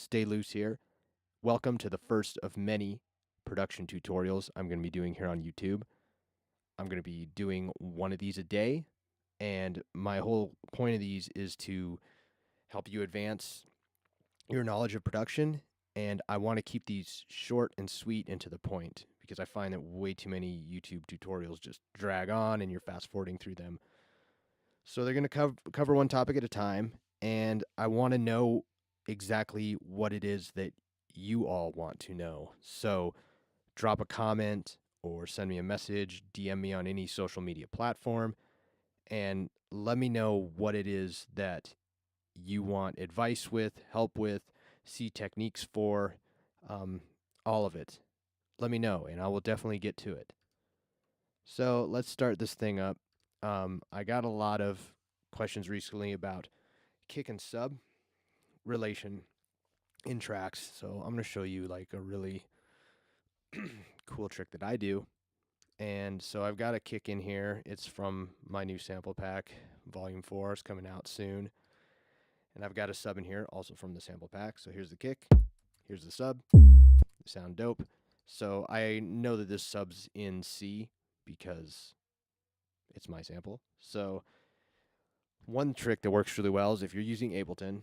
Stay Loose here. Welcome to the first of many production tutorials I'm going to be doing here on YouTube. I'm going to be doing one of these a day, and my whole point of these is to help you advance your knowledge of production, and I want to keep these short and sweet and to the point because I find that way too many YouTube tutorials just drag on and you're fast forwarding through them. So they're going to cover one topic at a time, and I want to know exactly what it is that you all want to know. So drop a comment or send me a message, DM me on any social media platform, and let me know what it is that you want advice with, help with, see techniques for, all of it. Let me know, and I will definitely get to it. So let's start this thing up. I got a lot of questions recently about kick and sub relation in tracks. So I'm going to show you like a really cool trick that I do. And so I've got a kick in here. It's from my new sample pack, Volume 4 is coming out soon. And I've got a sub in here, also from the sample pack. So here's the kick, here's the sub. They sound dope. So I know that this sub's in C because it's my sample. So one trick that works really well is if you're using Ableton,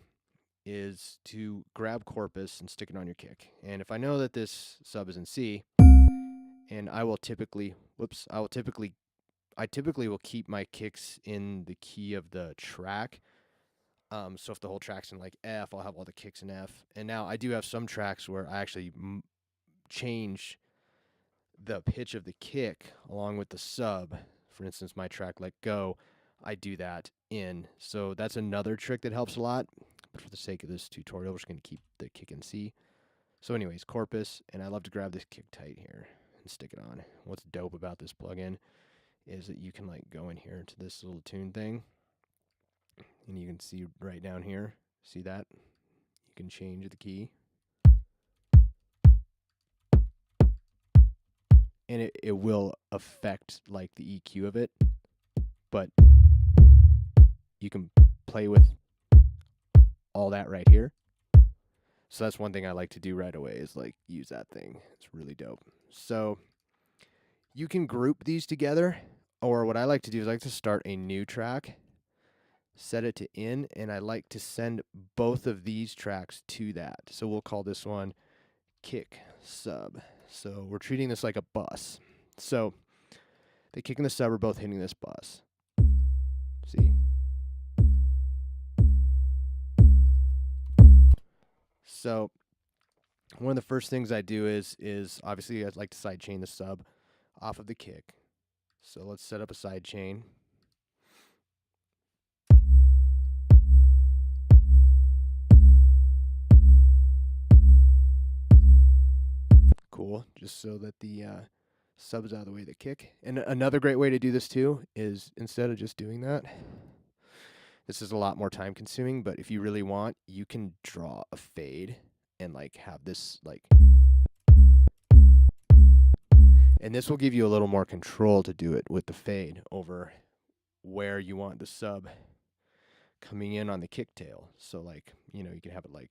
is to grab Corpus and stick it on your kick. And if I know that this sub is in C, and I typically will keep my kicks in the key of the track. So if the whole track's in like F, I'll have all the kicks in F. And now I do have some tracks where I actually change the pitch of the kick along with the sub. For instance, my track Let Go, I do that in. So that's another trick that helps a lot. But for the sake of this tutorial, we're just going to keep the kick in C. So anyways, Corpus, and I love to grab this kick tight here and stick it on. What's dope about this plugin is that you can like go in here to this little tune thing, and you can see right down here, see that? You can change the key. And it will affect like the EQ of it, but you can play with all that right here. So that's one thing I like to do right away is like use that thing. It's really dope. So you can group these together, or what I like to do is I like to start a new track, set it to in, and I like to send both of these tracks to that. So we'll call this one kick sub. So we're treating this like a bus. So the kick and the sub are both hitting this bus. See? So one of the first things I do is obviously I'd like to sidechain the sub off of the kick. So let's set up a side chain. Cool, just so that the sub's out of the way of the kick. And another great way to do this too is instead of just doing that, this is a lot more time consuming, but if you really want, you can draw a fade and like have this like, and this will give you a little more control to do it with the fade over where you want the sub coming in on the kick tail. So like, you know, you can have it like,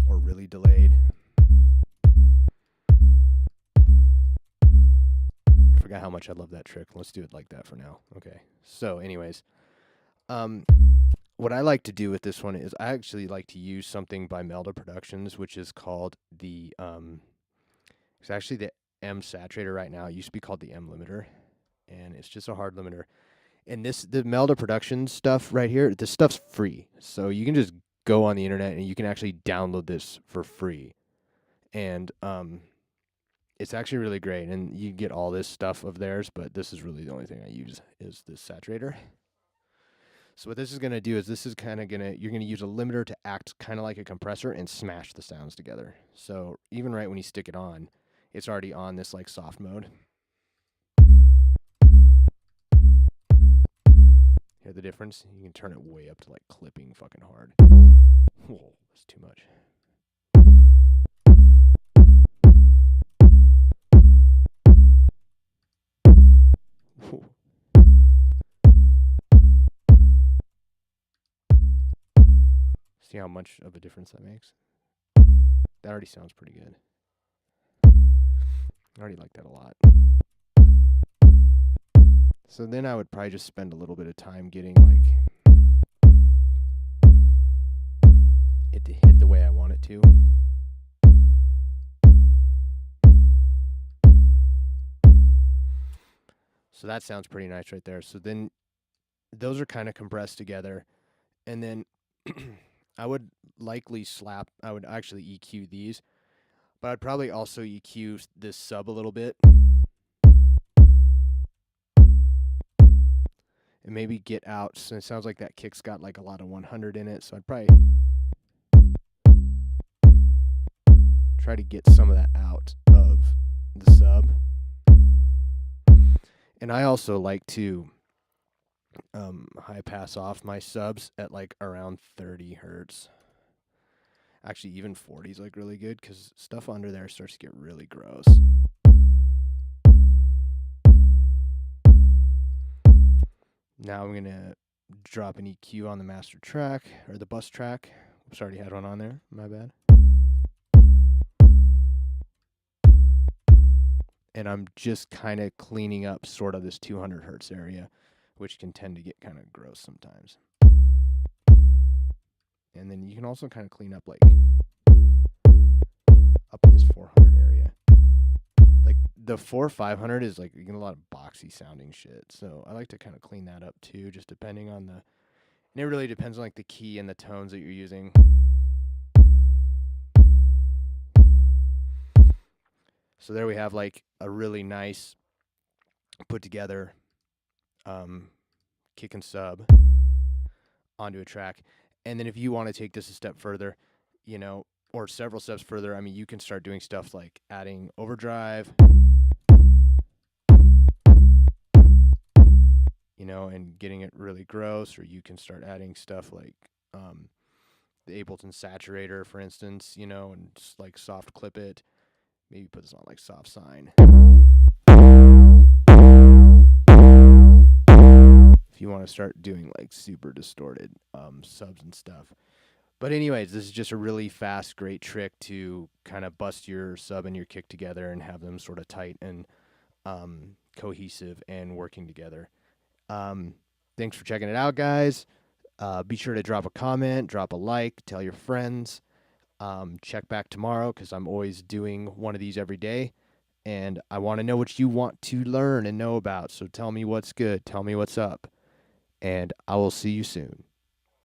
or really delayed. I forgot how much I love that trick. Let's do it like that for now. Okay. So anyways, what I like to do with this one is I actually like to use something by Melda Productions, which is called the, it's actually the M Saturator right now. It used to be called the M Limiter, and it's just a hard limiter. And the Melda Productions stuff right here, this stuff's free. So you can just go on the internet and you can actually download this for free. And it's actually really great. And you get all this stuff of theirs, but this is really the only thing I use is this saturator. So what this is going to do is this is kind of you're going to use a limiter to act kind of like a compressor and smash the sounds together. So even right when you stick it on, it's already on this like soft mode. Hear the difference? You can turn it way up to like clipping fucking hard. Whoa, that's too much. Whoa. See how much of a difference that makes? That already sounds pretty good. I already like that a lot. So then I would probably just spend a little bit of time getting like it to hit the way I want it to. So that sounds pretty nice right there. So then those are kind of compressed together. And then I would actually EQ these, but I'd probably also EQ this sub a little bit. And maybe get out. So it sounds like that kick's got like a lot of 100 in it. So I'd probably try to get some of that out of the sub. And I also like to high pass off my subs at like around 30 hertz. Actually, even 40 is like really good because stuff under there starts to get really gross. Now I'm gonna drop an EQ on the master track or the bus track. Oops, already had one on there. My bad. And I'm just kind of cleaning up sort of this 200 hertz area, which can tend to get kind of gross sometimes. And then you can also kind of clean up like up in this 400 area. Like the 4-500 is like you get a lot of boxy sounding shit. So I like to kind of clean that up too, just depending on and it really depends on like the key and the tones that you're using. So there we have like a really nice put together kick and sub onto a track. And then if you want to take this a step further, or several steps further, I mean, you can start doing stuff like adding overdrive, and getting it really gross, or you can start adding stuff like the Ableton Saturator, for instance, and just like soft clip it. Maybe put this on like soft sine. If you want to start doing like super distorted subs and stuff. But anyways, this is just a really fast, great trick to kind of bust your sub and your kick together and have them sort of tight and cohesive and working together. Thanks for checking it out, guys. Be sure to drop a comment, drop a like, tell your friends. Check back tomorrow because I'm always doing one of these every day. And I want to know what you want to learn and know about. So tell me what's good. Tell me what's up. And I will see you soon.